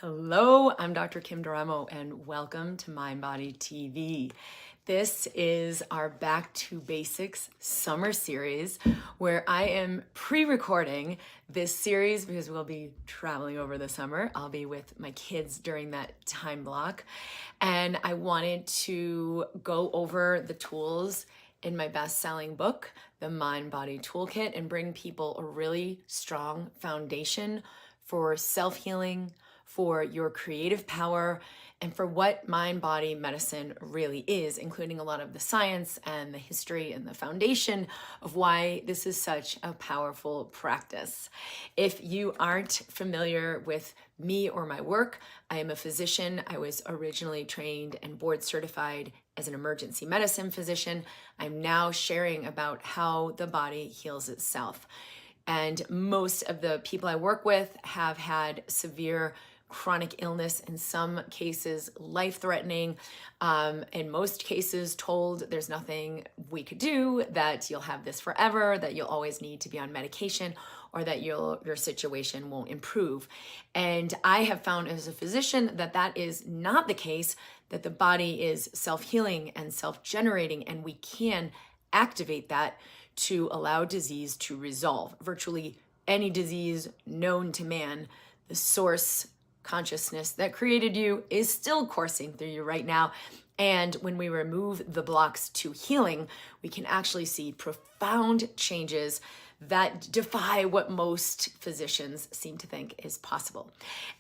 Hello, I'm Dr. Kim Doramo, and welcome to MindBody TV. This is our Back to Basics summer series where I am pre-recording this series because we'll be traveling over the summer. I'll be with my kids during that time block, and I wanted to go over the tools in my best-selling book, The MindBody Toolkit, and bring people a really strong foundation for self-healing, for your creative power, and for what mind-body medicine really is, including a lot of the science and the history and the foundation of why this is such a powerful practice. If you aren't familiar with me or my work, I am a physician. I was originally trained and board certified as an emergency medicine physician. I'm now sharing about how the body heals itself. And most of the people I work with have had severe chronic illness, in some cases life-threatening, in most cases told there's nothing we could do, that you'll have this forever, that you'll always need to be on medication, or that your situation won't improve. And I have found as a physician that that is not the case, that the body is self-healing and self-generating, and we can activate that to allow disease to resolve. Virtually any disease known to man, the source consciousness that created you is still coursing through you right now. And when we remove the blocks to healing, we can actually see profound changes that defy what most physicians seem to think is possible.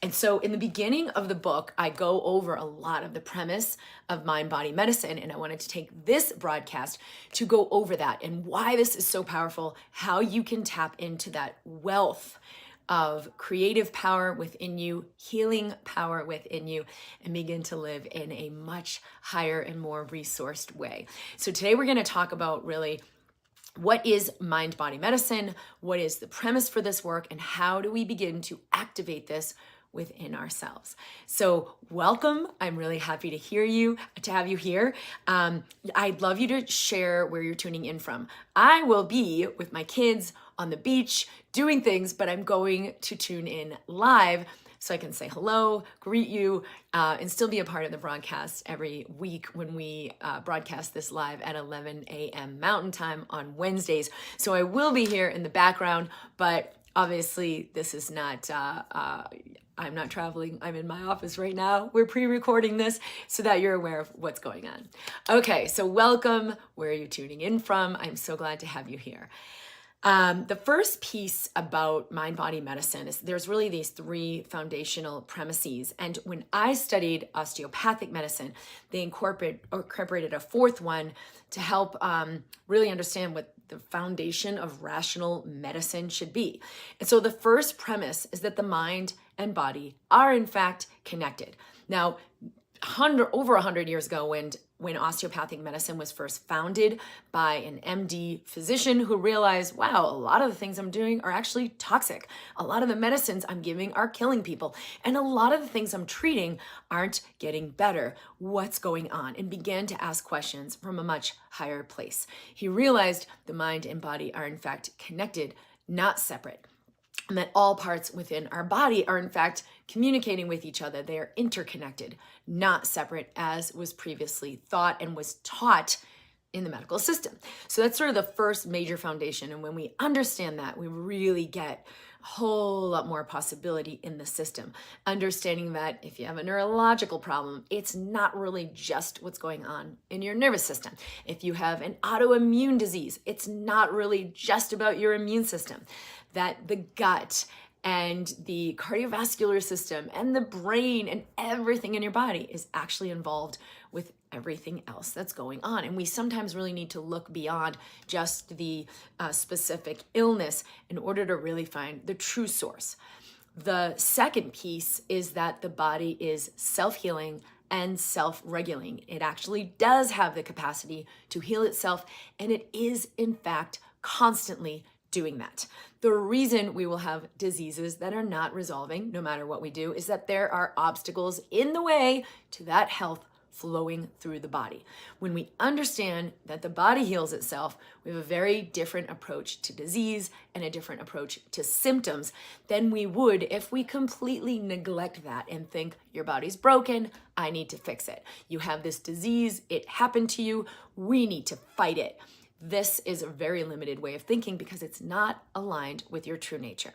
And so in the beginning of the book, I go over a lot of the premise of mind-body medicine, and I wanted to take this broadcast to go over that and why this is so powerful, how you can tap into that wealth of creative power within you, healing power within you, and begin to live in a much higher and more resourced way. So today we're going to talk about really what is mind-body medicine, what is the premise for this work, and how do we begin to activate this within ourselves. So welcome. I'm really happy to have you here. I'd love you to share where you're tuning in from. I will be with my kids on the beach doing things, but I'm going to tune in live so I can say hello, greet you, and still be a part of the broadcast every week when we broadcast this live at 11 a.m. Mountain Time on Wednesdays. So I will be here in the background, but obviously this is not, I'm not traveling. I'm in my office right now. We're pre-recording this so that you're aware of what's going on. Okay, so welcome. Where are you tuning in from? I'm so glad to have you here. The first piece about mind-body medicine is there's really these three foundational premises. And when I studied osteopathic medicine, they incorporated a fourth one to help really understand what the foundation of rational medicine should be. And so the first premise is that the mind and body are in fact connected. Now, over 100 years ago, when osteopathic medicine was first founded by an MD physician who realized, wow, a lot of the things I'm doing are actually toxic. A lot of the medicines I'm giving are killing people. And a lot of the things I'm treating aren't getting better. What's going on? And began to ask questions from a much higher place. He realized the mind and body are in fact connected, not separate. And that all parts within our body are in fact communicating with each other. They are interconnected, not separate, as was previously thought and was taught in the medical system. So that's sort of the first major foundation. And when we understand that, we really get a whole lot more possibility in the system. Understanding that if you have a neurological problem, it's not really just what's going on in your nervous system. If you have an autoimmune disease, it's not really just about your immune system. That the gut and the cardiovascular system and the brain and everything in your body is actually involved with everything else that's going on. And we sometimes really need to look beyond just the specific illness in order to really find the true source. The second piece is that the body is self-healing and self-regulating. It actually does have the capacity to heal itself, and it is in fact constantly doing that. The reason we will have diseases that are not resolving, no matter what we do, is that there are obstacles in the way to that health flowing through the body. When we understand that the body heals itself, we have a very different approach to disease and a different approach to symptoms than we would if we completely neglect that and think your body's broken, I need to fix it. You have this disease, it happened to you, we need to fight it. This is a very limited way of thinking because it's not aligned with your true nature.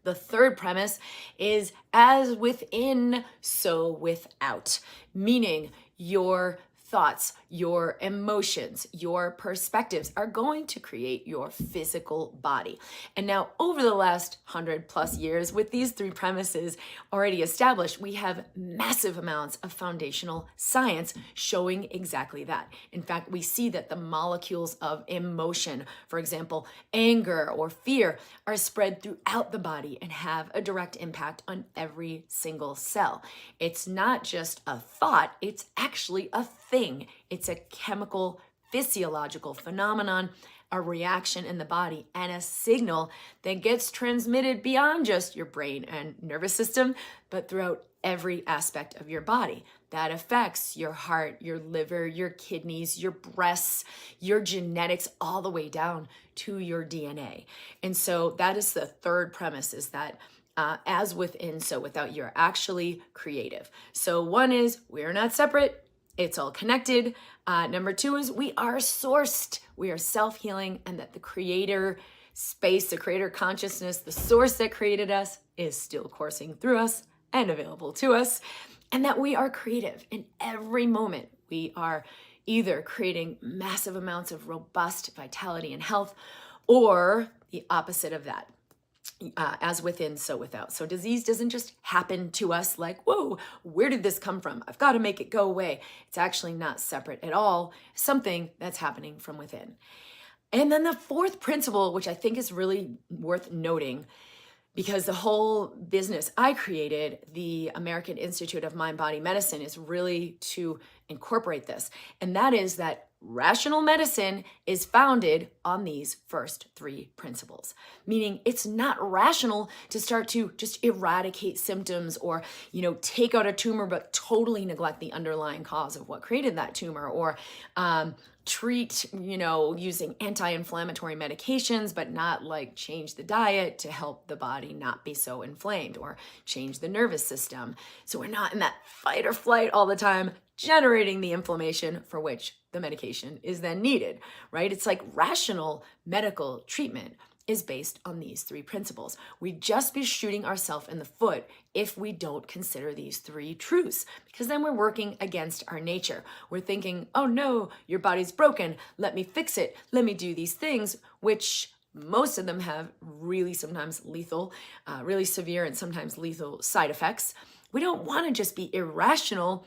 The third premise is as within, so without, meaning your thoughts, your emotions, your perspectives are going to create your physical body. And now over the last 100+ years, with these three premises already established, we have massive amounts of foundational science showing exactly that. In fact, we see that the molecules of emotion, for example, anger or fear, are spread throughout the body and have a direct impact on every single cell. It's not just a thought, it's actually a thing. It's a chemical, physiological phenomenon, a reaction in the body, and a signal that gets transmitted beyond just your brain and nervous system, but throughout every aspect of your body. That affects your heart, your liver, your kidneys, your breasts, your genetics, all the way down to your DNA. And so that is the third premise, is that as within, so without, you're actually creative. So one is we're not separate. It's all connected. Number two is we are sourced. We are self-healing, and that the creator space, the creator consciousness, the source that created us is still coursing through us and available to us, and that we are creative in every moment. We are either creating massive amounts of robust vitality and health, or the opposite of that. As within, so without. So disease doesn't just happen to us like, whoa, where did this come from? I've got to make it go away. It's actually not separate at all, something that's happening from within. And then the fourth principle, which I think is really worth noting, because the whole business I created, the American Institute of MindBody Medicine, is really to incorporate this. And that is that rational medicine is founded on these first three principles, meaning it's not rational to start to just eradicate symptoms or, take out a tumor, but totally neglect the underlying cause of what created that tumor, or treat, using anti-inflammatory medications, but not change the diet to help the body not be so inflamed, or change the nervous system. So we're not in that fight or flight all the time, generating the inflammation for which the medication is then needed, right? It's like rational medical treatment is based on these three principles. We'd just be shooting ourselves in the foot if we don't consider these three truths, because then we're working against our nature. We're thinking, oh no, your body's broken, let me fix it, let me do these things, which most of them have really sometimes lethal, really severe and sometimes lethal side effects. We don't want to just be irrational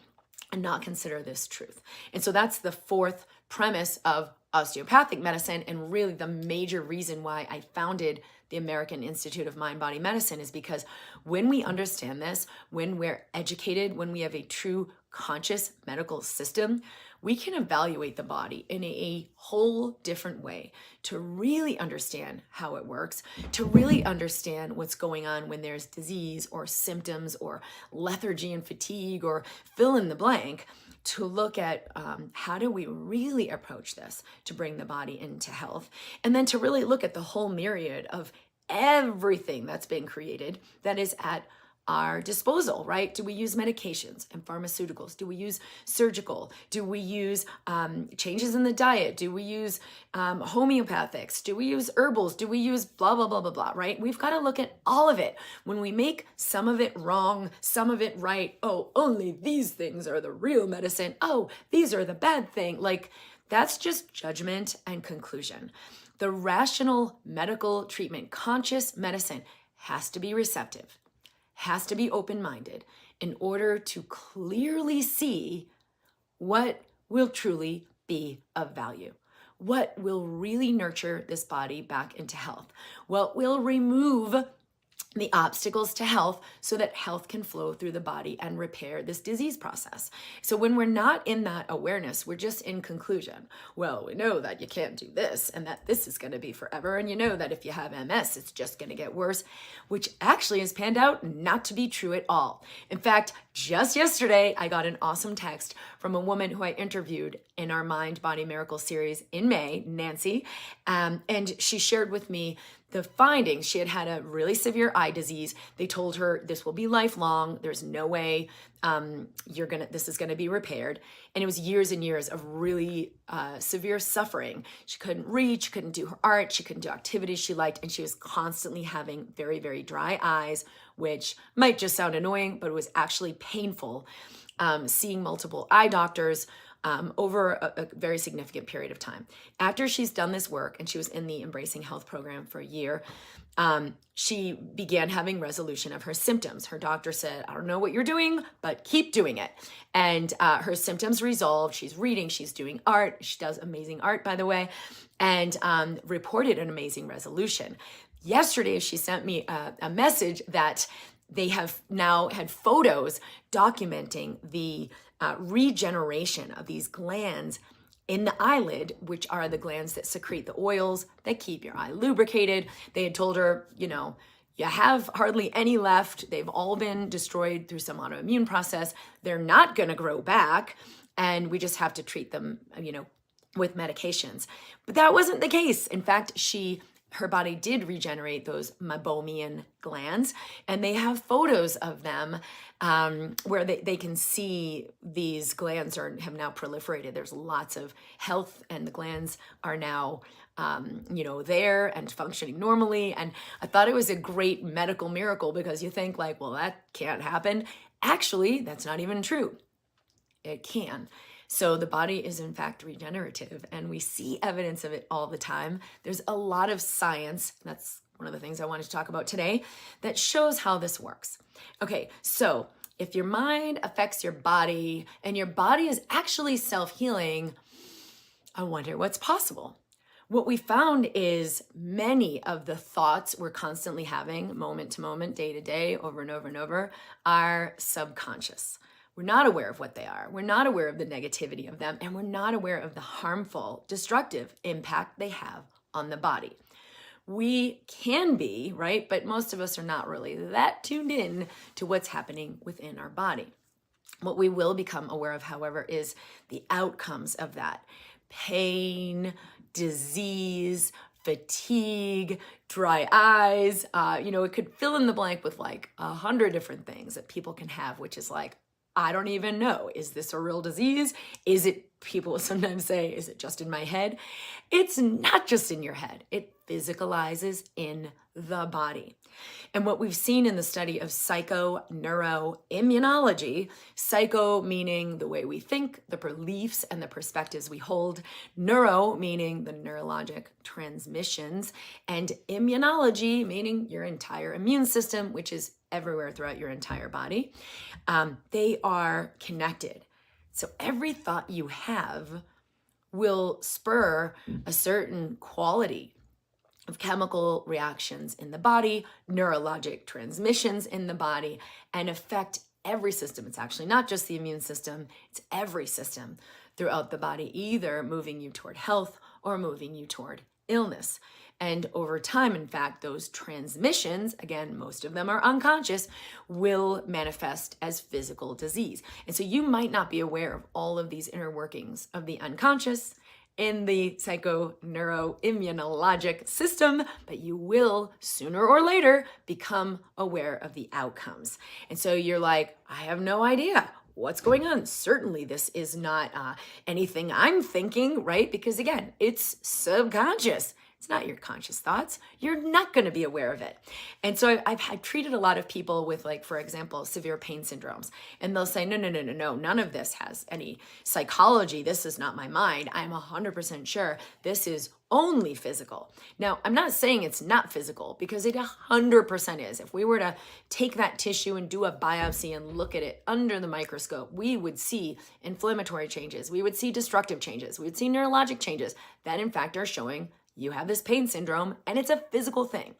and not consider this truth. And so that's the fourth premise of osteopathic medicine, and really the major reason why I founded the American Institute of MindBody Medicine, is because when we understand this, when we're educated, when we have a true conscious medical system, we can evaluate the body in a whole different way to really understand how it works, to really understand what's going on when there's disease or symptoms or lethargy and fatigue, or fill in the blank, to look at how do we really approach this to bring the body into health, and then to really look at the whole myriad of everything that's been created that is at our disposal, right? Do we use medications and pharmaceuticals? Do we use surgical? Do we use changes in the diet? Do we use homeopathics? Do we use herbals? Do we use blah, blah, blah, blah, blah, right? We've got to look at all of it. When we make some of it wrong, some of it right, oh, only these things are the real medicine. Oh, these are the bad thing. That's just judgment and conclusion. The rational medical treatment, conscious medicine, has to be receptive, has to be open-minded in order to clearly see what will truly be of value, what will really nurture this body back into health, what will remove the obstacles to health so that health can flow through the body and repair this disease process. So when we're not in that awareness, we're just in conclusion. Well, we know that you can't do this and that this is going to be forever. And you know that if you have MS, it's just going to get worse, which actually has panned out not to be true at all. In fact, just yesterday, I got an awesome text from a woman who I interviewed in our Mind Body Miracle series in May, Nancy, and she shared with me the findings. She had a really severe eye disease. They told her this will be lifelong. There's no way this is gonna be repaired. And it was years and years of really severe suffering. She couldn't read, she couldn't do her art, she couldn't do activities she liked, and she was constantly having very, very dry eyes, which might just sound annoying, but it was actually painful. Seeing multiple eye doctors over a very significant period of time. After she's done this work, and she was in the Embracing Health program for a year, she began having resolution of her symptoms. Her doctor said, I don't know what you're doing, but keep doing it. And her symptoms resolved. She's reading, she's doing art. She does amazing art, by the way, and reported an amazing resolution. Yesterday, she sent me a message that they have now had photos documenting the regeneration of these glands in the eyelid, which are the glands that secrete the oils that keep your eye lubricated. They had told her, you have hardly any left. They've all been destroyed through some autoimmune process. They're not going to grow back, and we just have to treat them, with medications. But that wasn't the case. In fact, her body did regenerate those meibomian glands, and they have photos of them where they can see these glands have now proliferated. There's lots of health, and the glands are now there and functioning normally. And I thought it was a great medical miracle, because you think like, well, that can't happen. Actually, that's not even true. It can. So the body is in fact regenerative, and we see evidence of it all the time. There's a lot of science, that's one of the things I wanted to talk about today, that shows how this works. Okay, so if your mind affects your body and your body is actually self-healing, I wonder what's possible. What we found is many of the thoughts we're constantly having, moment to moment, day to day, over and over and over, are subconscious. We're not aware of what they are. We're not aware of the negativity of them, and we're not aware of the harmful, destructive impact they have on the body. We can be, right? But most of us are not really that tuned in to what's happening within our body. What we will become aware of, however, is the outcomes of that. Pain, disease, fatigue, dry eyes. It could fill in the blank with like 100 different things that people can have, which is like, I don't even know. Is this a real disease? Is it, people sometimes say, is it just in my head? It's not just in your head. It physicalizes in the body. And what we've seen in the study of psychoneuroimmunology, psycho meaning the way we think, the beliefs and the perspectives we hold, neuro meaning the neurologic transmissions, and immunology meaning your entire immune system, which is everywhere throughout your entire body. They are connected. So every thought you have will spur a certain quality of chemical reactions in the body, neurologic transmissions in the body, and affect every system. It's actually not just the immune system, it's every system throughout the body, either moving you toward health or moving you toward illness. And over time, in fact, those transmissions, again, most of them are unconscious, will manifest as physical disease. And so you might not be aware of all of these inner workings of the unconscious in the psychoneuroimmunologic system, but you will sooner or later become aware of the outcomes. And so you're like, I have no idea what's going on. Certainly this is not anything I'm thinking, right? Because again, it's subconscious. It's not your conscious thoughts. You're not going to be aware of it. And so I've treated a lot of people with, like, for example, severe pain syndromes. And they'll say, no, none of this has any psychology. This is not my mind. I'm 100% sure this is only physical. Now, I'm not saying it's not physical, because it 100% is. If we were to take that tissue and do a biopsy and look at it under the microscope, we would see inflammatory changes. We would see destructive changes. We would see neurologic changes that, in fact, are showing you have this pain syndrome and it's a physical thing.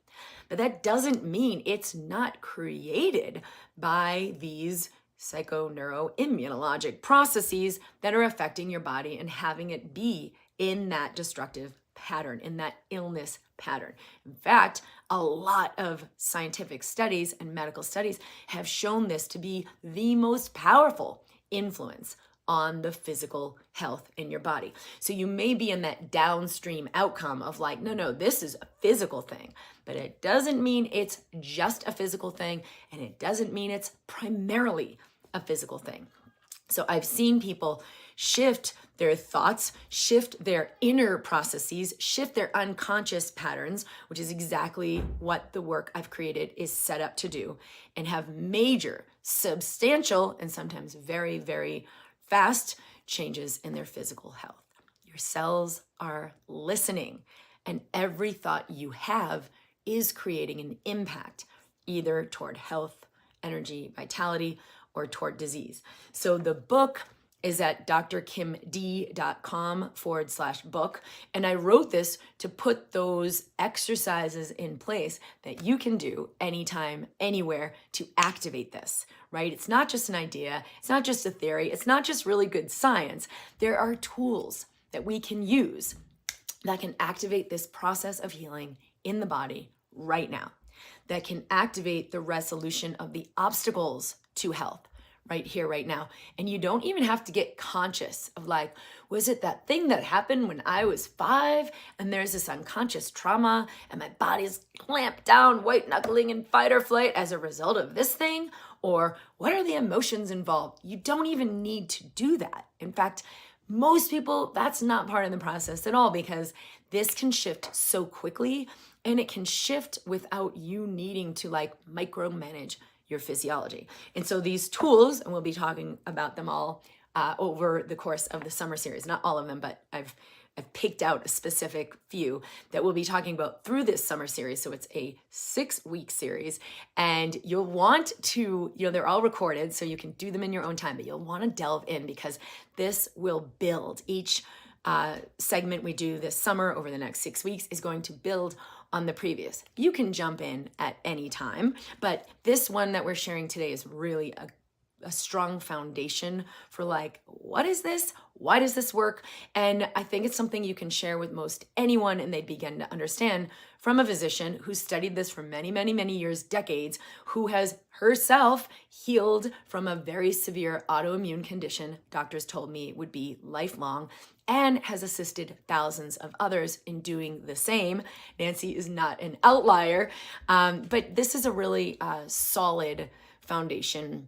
But that doesn't mean it's not created by these psychoneuroimmunologic processes that are affecting your body and having it be in that destructive pattern, in that illness pattern. In fact, a lot of scientific studies and medical studies have shown this to be the most powerful influence on the physical health in your body. So you may be in that downstream outcome of like, no, this is a physical thing, but it doesn't mean it's just a physical thing, and it doesn't mean it's primarily a physical thing. So I've seen people shift their thoughts, shift their inner processes, shift their unconscious patterns, which is exactly what the work I've created is set up to do, and have major, substantial, and sometimes very, very fast changes in their physical health. Your cells are listening, and every thought you have is creating an impact, either toward health, energy, vitality, or toward disease. So the book is at drkimd.com/book. And I wrote this to put those exercises in place that you can do anytime, anywhere to activate this, right? It's not just an idea. It's not just a theory. It's not just really good science. There are tools that we can use that can activate this process of healing in the body right now, that can activate the resolution of the obstacles to health right here, right now. And you don't even have to get conscious of like, was it that thing that happened when I was 5 and there's this unconscious trauma and my body's clamped down, white knuckling in fight or flight as a result of this thing? Or what are the emotions involved? You don't even need to do that. In fact, most people, that's not part of the process at all, because this can shift so quickly, and it can shift without you needing to like micromanage your physiology. And so these tools, and we'll be talking about them all over the course of the summer series, not all of them, but I've picked out a specific few that we'll be talking about through this summer series. So it's a 6-week series, and you'll want to, they're all recorded so you can do them in your own time, but you'll want to delve in because this will build. Each segment we do this summer over the next 6 weeks is going to build on the previous. You can jump in at any time, but this one that we're sharing today is really a strong foundation for like, what is this? Why does this work? And I think it's something you can share with most anyone, and they begin to understand from a physician who studied this for many, many, many years, decades, who has herself healed from a very severe autoimmune condition doctors told me would be lifelong, and has assisted thousands of others in doing the same. Nancy is not an outlier, but this is a really solid foundation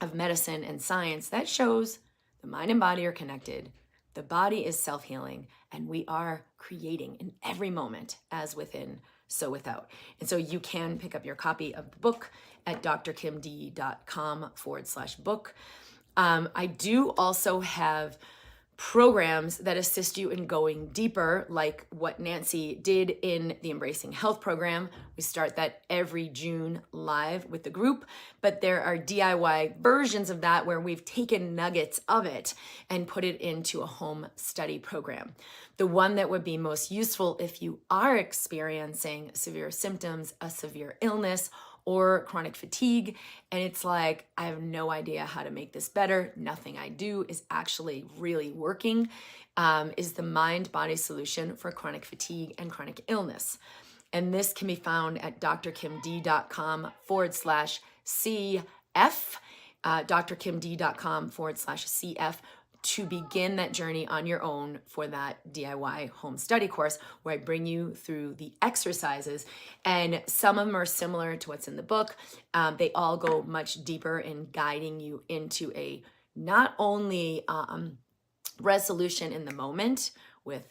of medicine and science that shows the mind and body are connected, the body is self-healing, and we are creating in every moment, as within, so without. And so you can pick up your copy of the book at drkimd.com/book. I do also have programs that assist you in going deeper, like what Nancy did in the Embracing Health program. We start that every June live with the group, but there are DIY versions of that where we've taken nuggets of it and put it into a home study program. The one that would be most useful if you are experiencing severe symptoms, a severe illness, or chronic fatigue, and it's like, I have no idea how to make this better. Nothing I do is actually really working, is the MindBody solution for chronic fatigue and chronic illness. And this can be found at drkimd.com/CF, drkimd.com/CF, to begin that journey on your own for that DIY home study course, where I bring you through the exercises. And some of them are similar to what's in the book. They all go much deeper in guiding you into a not only resolution in the moment with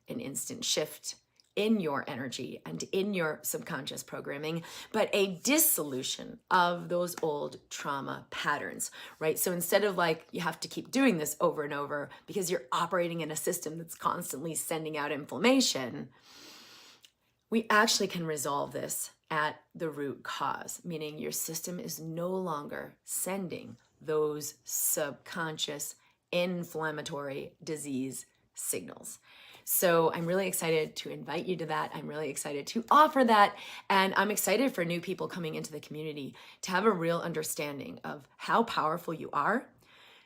an instant shift in your energy and in your subconscious programming, but a dissolution of those old trauma patterns, right? So instead of like, you have to keep doing this over and over because you're operating in a system that's constantly sending out inflammation, we actually can resolve this at the root cause, meaning your system is no longer sending those subconscious inflammatory disease signals. So I'm really excited to invite you to that. I'm really excited to offer that. And I'm excited for new people coming into the community to have a real understanding of how powerful you are,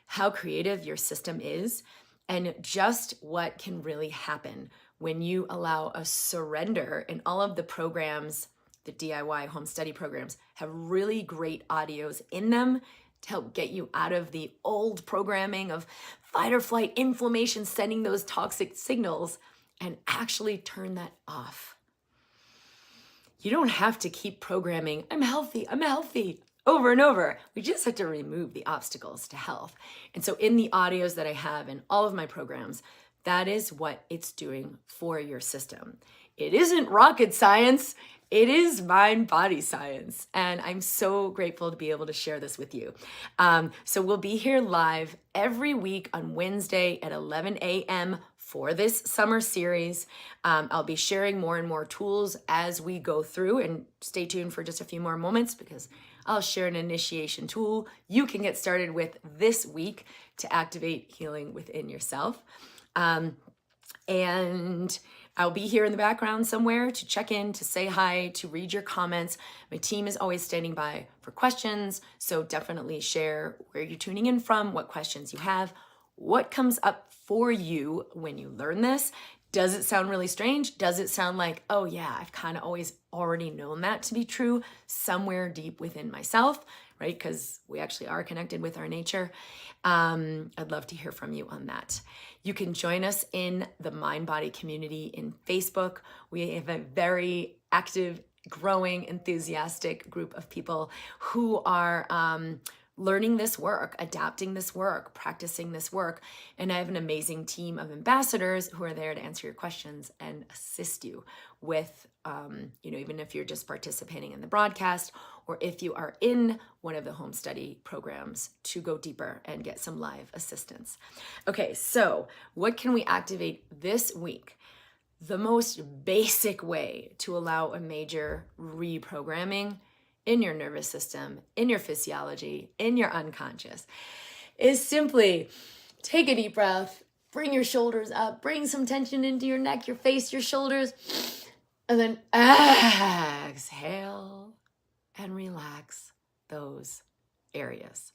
how creative your system is, and just what can really happen when you allow a surrender. And all of the programs, the DIY home study programs, have really great audios in them to help get you out of the old programming of fight or flight, inflammation, sending those toxic signals, and actually turn that off. You don't have to keep programming, I'm healthy, over and over. We just have to remove the obstacles to health. And so in the audios that I have in all of my programs, that is what it's doing for your system. It isn't rocket science. It is mind-body science. And I'm so grateful to be able to share this with you. So we'll be here live every week on Wednesday at 11 a.m. for this summer series. I'll be sharing more and more tools as we go through, and stay tuned for just a few more moments because I'll share an initiation tool you can get started with this week to activate healing within yourself. And I'll be here in the background somewhere to check in, to say hi, to read your comments. My team is always standing by for questions, so definitely share where you're tuning in from, what questions you have, what comes up for you when you learn this. Does it sound really strange? Does it sound like, oh yeah, I've kind of always already known that to be true somewhere deep within myself, right? Because we actually are connected with our nature. I'd love to hear from you on that. You can join us in the MindBody community in Facebook. We have a very active, growing, enthusiastic group of people who are learning this work, adapting this work, practicing this work. And I have an amazing team of ambassadors who are there to answer your questions and assist you with, even if you're just participating in the broadcast or if you are in one of the home study programs, to go deeper and get some live assistance. Okay, so what can we activate this week? The most basic way to allow a major reprogramming in your nervous system, in your physiology, in your unconscious, is simply take a deep breath, bring your shoulders up, bring some tension into your neck, your face, your shoulders, and then exhale and relax those areas.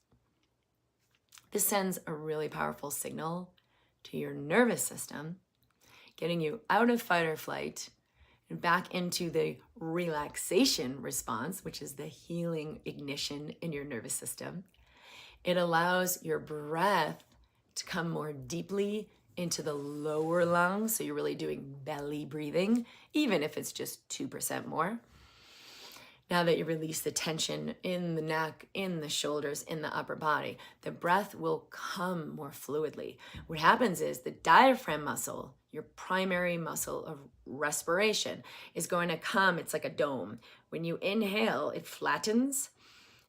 This sends a really powerful signal to your nervous system, getting you out of fight or flight and back into the relaxation response, which is the healing ignition in your nervous system. It allows your breath to come more deeply into the lower lungs. So you're really doing belly breathing, even if it's just 2% more. Now that you release the tension in the neck, in the shoulders, in the upper body, the breath will come more fluidly. What happens is the diaphragm muscle, your primary muscle of respiration, is going to come. It's like a dome. When you inhale, it flattens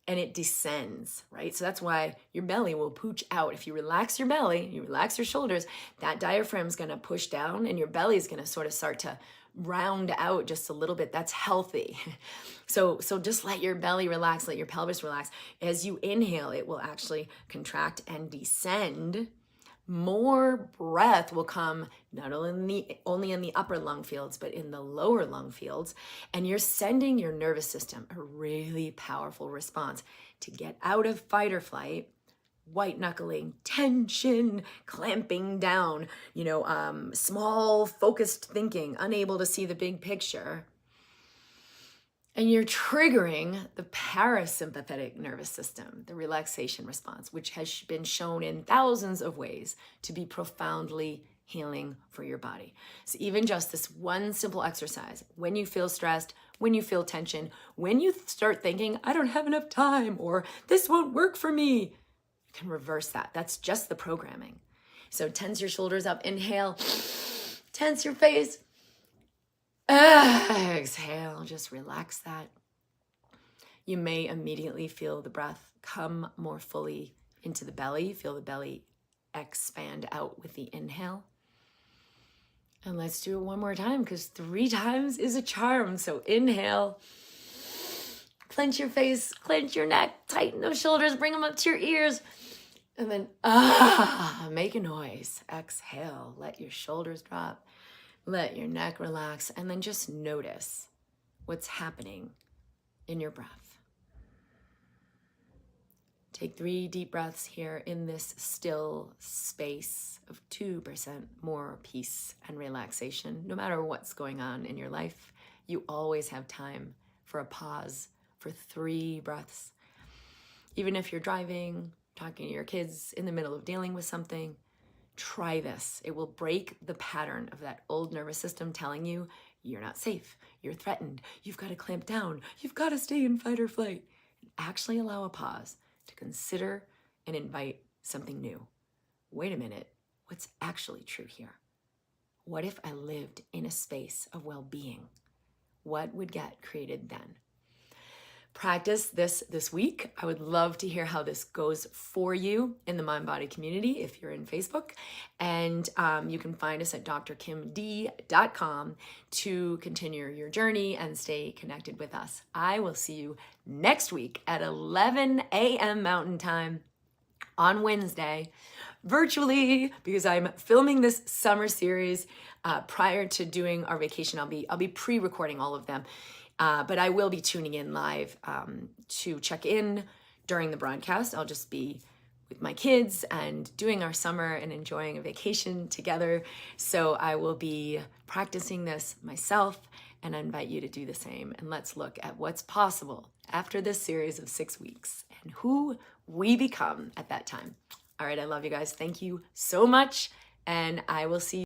and it descends, right? So that's why your belly will pooch out. If you relax your belly, you relax your shoulders, that diaphragm is going to push down and your belly is going to sort of start to round out just a little bit. That's healthy. So just let your belly relax, let your pelvis relax. As you inhale, it will actually contract and descend. More breath will come not only in the upper lung fields, but in the lower lung fields. And you're sending your nervous system a really powerful response to get out of fight or flight, white knuckling, tension, clamping down, small focused thinking, unable to see the big picture. And you're triggering the parasympathetic nervous system, the relaxation response, which has been shown in thousands of ways to be profoundly healing for your body. So even just this one simple exercise, when you feel stressed, when you feel tension, when you start thinking, I don't have enough time, or this won't work for me, you can reverse that. That's just the programming. So tense your shoulders up, inhale, tense your face. Exhale, just relax that. You may immediately feel the breath come more fully into the belly. Feel the belly expand out with the inhale. And let's do it one more time because 3 times is a charm. So inhale, clench your face, clench your neck, tighten those shoulders, bring them up to your ears. And then make a noise. Exhale, let your shoulders drop. Let your neck relax, and then just notice what's happening in your breath. Take 3 deep breaths here in this still space of 2% more peace and relaxation. No matter what's going on in your life, you always have time for a pause, for 3 breaths. Even if you're driving, talking to your kids, in the middle of dealing with something, try this. It will break the pattern of that old nervous system telling you you're not safe, you're threatened, you've got to clamp down, you've got to stay in fight or flight. Actually allow a pause to consider and invite something new. Wait a minute, what's actually true here? What if I lived in a space of well-being? What would get created then? Practice this week. I would love to hear how this goes for you in the MindBody community if you're in Facebook. And you can find us at drkimd.com to continue your journey and stay connected with us. I will see you next week at 11 a.m. Mountain Time on Wednesday, virtually, because I'm filming this summer series prior to doing our vacation. I'll be pre-recording all of them. But I will be tuning in live to check in during the broadcast. I'll just be with my kids and doing our summer and enjoying a vacation together. So I will be practicing this myself, and I invite you to do the same. And let's look at what's possible after this series of 6 weeks and who we become at that time. All right, I love you guys. Thank you so much, and I will see you